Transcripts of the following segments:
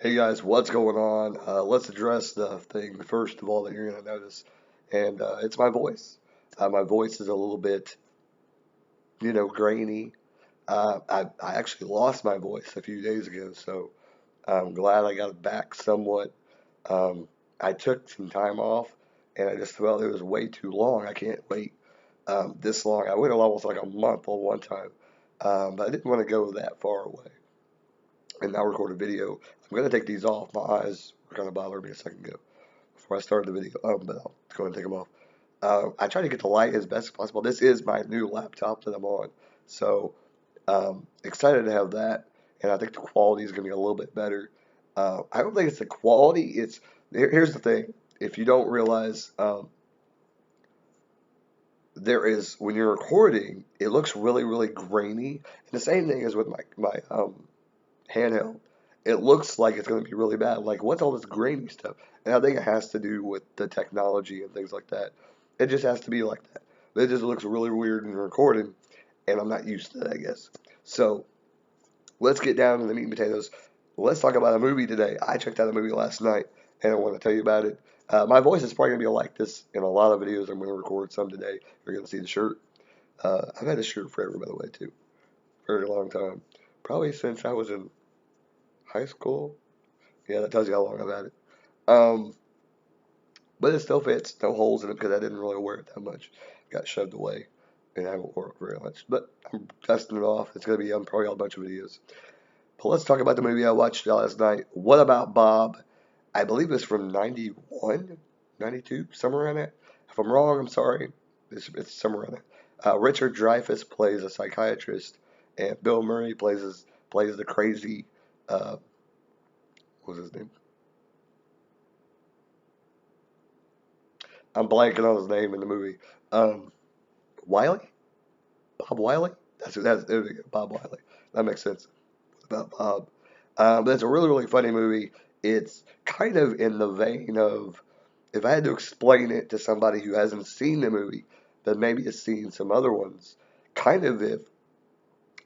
Hey guys, what's going on? Let's address the thing first of all that you're going to notice, and it's my voice. My voice is a little bit, grainy. I actually lost my voice a few days ago, so I'm glad I got it back somewhat. Um, I took some time off, and I just felt it was way too long. I can't wait this long. I went almost like a month on one time, but I didn't want to go that far away and now record a video. I'm going to take these off. My eyes were kind of bothering me a second ago before I started the video, but I'll go ahead and take them off. I try to get the light as best as possible. This is my new laptop that I'm on, so excited to have that, and I think the quality is going to be a little bit better. I don't think it's the quality. Here's the thing: if you don't realize, there is when you're recording, it looks really, really grainy. And the same thing is with my handheld. It looks like it's going to be really bad. Like, what's all this grainy stuff? And I think it has to do with the technology and things like that. It just has to be like that. But it just looks really weird in recording, and I'm not used to that, I guess. So let's get down to the meat and potatoes. Let's talk about a movie today. I checked out a movie last night, and I want to tell you about it. My voice is probably going to be like this in a lot of videos. I'm going to record some today. You're going to see the shirt. I've had this shirt forever, by the way, too. Very long time. Probably since I was in high school. Yeah, that tells you how long I've had it. Um, but it still fits. No holes in it because I didn't really wear it that much. It got shoved away, and I haven't worn it very much. But I'm dusting it off. It's going to be probably a bunch of videos. But let's talk about the movie I watched last night. What About Bob? I believe it's from 91, 92, somewhere around that. If I'm wrong, I'm sorry. It's somewhere around that. Richard Dreyfuss plays a psychiatrist, and Bill Murray plays the crazy. Uh, what was his name? I'm blanking on his name in the movie. Um, Wiley? Bob Wiley? There we go, Bob Wiley. That makes sense about Bob. But it's a really, really funny movie. It's kind of in the vein of, if I had to explain it to somebody who hasn't seen the movie, but maybe has seen some other ones, kind of if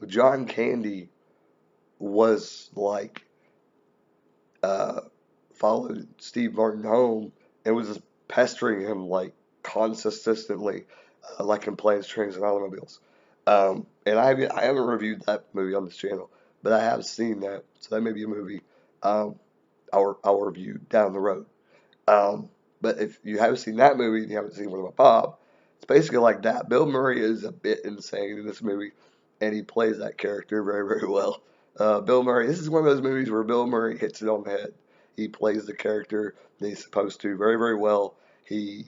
John Candy was like, uh, followed Steve Martin home and was just pestering him like consistently, like in Planes, Trains, and Automobiles. And I haven't reviewed that movie on this channel, but I have seen that, so that may be a movie um, I'll review down the road. But if you haven't seen that movie and you haven't seen What About Bob, it's basically like that. Bill Murray is a bit insane in this movie, and he plays that character very, very well. Bill Murray, this is one of those movies where Bill Murray hits it on the head. He plays the character that he's supposed to very, very well. He,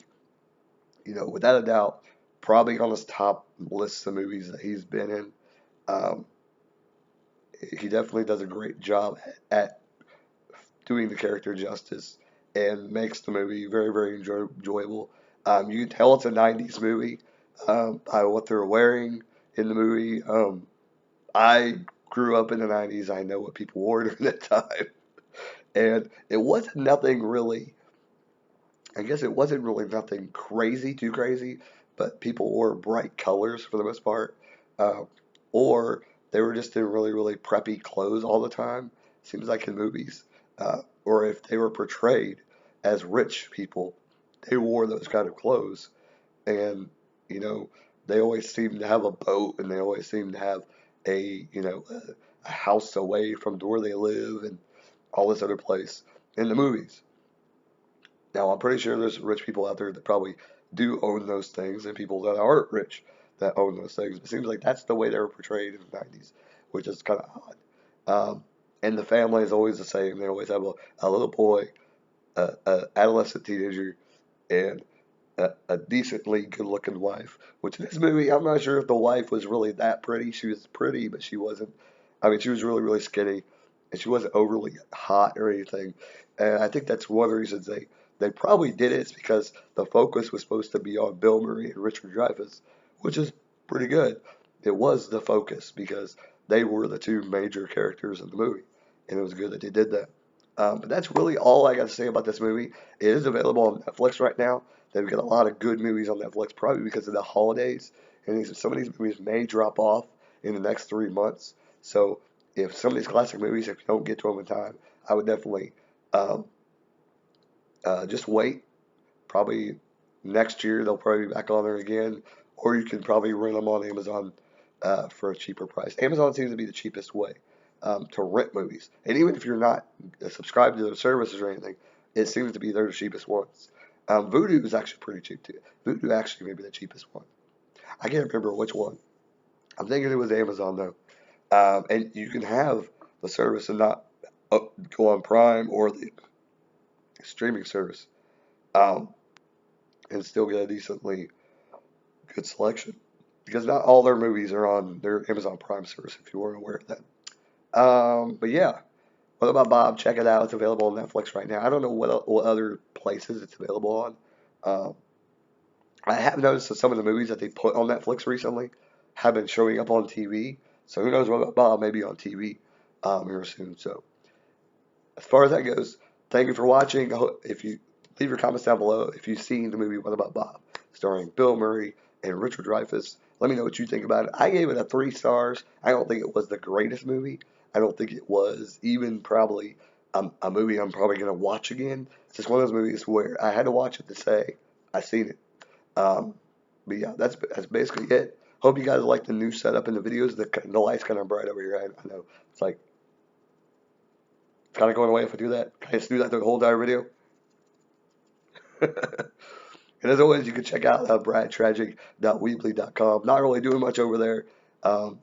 without a doubt, probably on his top list of movies that he's been in. Um, he definitely does a great job at doing the character justice and makes the movie very, very enjoyable. You can tell it's a 90s movie by what they're wearing in the movie. I grew up in the 90s. I know what people wore during that time. And it wasn't nothing really, I guess it wasn't really nothing crazy, too crazy, but people wore bright colors for the most part. Uh, or they were just in really, really preppy clothes all the time. Seems like in movies. Or if they were portrayed as rich people, they wore those kind of clothes. And, you know, they always seem to have a boat and they always seem to have a house away from where they live and all this other place in the movies. Now, I'm pretty sure there's rich people out there that probably do own those things, and people that aren't rich that own those things. It seems like that's the way they were portrayed in the 90s, which is kind of odd. And the family is always the same. They always have a little boy, a adolescent teenager, and a decently good-looking wife. Which in this movie, I'm not sure if the wife was really that pretty. She was pretty, but she wasn't. I mean, she was really, really skinny, and she wasn't overly hot or anything. And I think that's one of the reasons they probably did it is because the focus was supposed to be on Bill Murray and Richard Dreyfuss, which is pretty good. It was the focus because they were the two major characters in the movie, and it was good that they did that. But that's really all I got to say about this movie. It is available on Netflix right now. They've got a lot of good movies on Netflix, probably because of the holidays, and some of these movies may drop off in the next 3 months. So if some of these classic movies, if you don't get to them in time, I would definitely um, just wait. Probably next year they'll probably be back on there again, or you can probably rent them on Amazon for a cheaper price. Amazon seems to be the cheapest way to rent movies, and even if you're not subscribed to their services or anything, it seems to be they're the cheapest ones. Vudu is actually pretty cheap too. Vudu actually may be the cheapest one. I can't remember which one. I'm thinking it was Amazon though. And you can have the service and not go on Prime or the streaming service, um, and still get a decently good selection. Because not all their movies are on their Amazon Prime service, if you weren't aware of that. But yeah, what about Bob? Check it out. It's available on Netflix right now. I don't know what other places it's available on. Um, I have noticed that some of the movies that they put on Netflix recently have been showing up on TV. So who knows what about Bob may be on TV here soon. So as far as that goes, thank you for watching. If you leave your comments down below, if you've seen the movie What About Bob, starring Bill Murray and Richard Dreyfuss, let me know what you think about it. I gave it a 3 stars. I don't think it was the greatest movie. I don't think it was even probably a movie I'm probably going to watch again. It's just one of those movies where I had to watch it to say I seen it. Um, but yeah, that's basically it. Hope you guys like the new setup in the videos. The light's kind of bright over here. I know it's like kind of going away if I do that. Can I just do that the whole entire video? And as always, you can check out bradtragic.weebly.com. Not really doing much over there, um,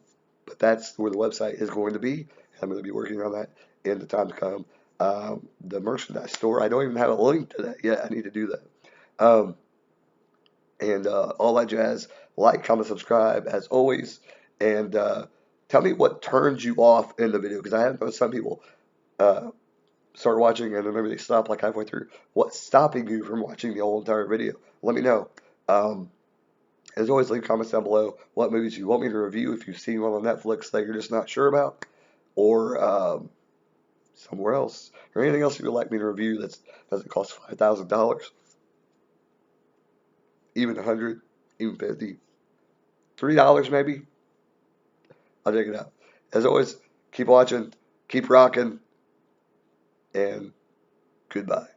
but that's where the website is going to be. I'm going to be working on that in the time to come. The merchandise store, I don't even have a link to that yet. I need to do that. Um, and all that jazz. Like, comment, subscribe as always. And tell me what turns you off in the video, because I have noticed some people uh, start watching and then maybe they stop like halfway through. What's stopping you from watching the whole entire video? Let me know. Um, as always, leave comments down below what movies you want me to review if you've seen one on Netflix that you're just not sure about, or somewhere else, or anything else you would like me to review that doesn't cost $5,000, even 100, even 50, $3 maybe. I'll check it out. As always, keep watching, keep rocking, and goodbye.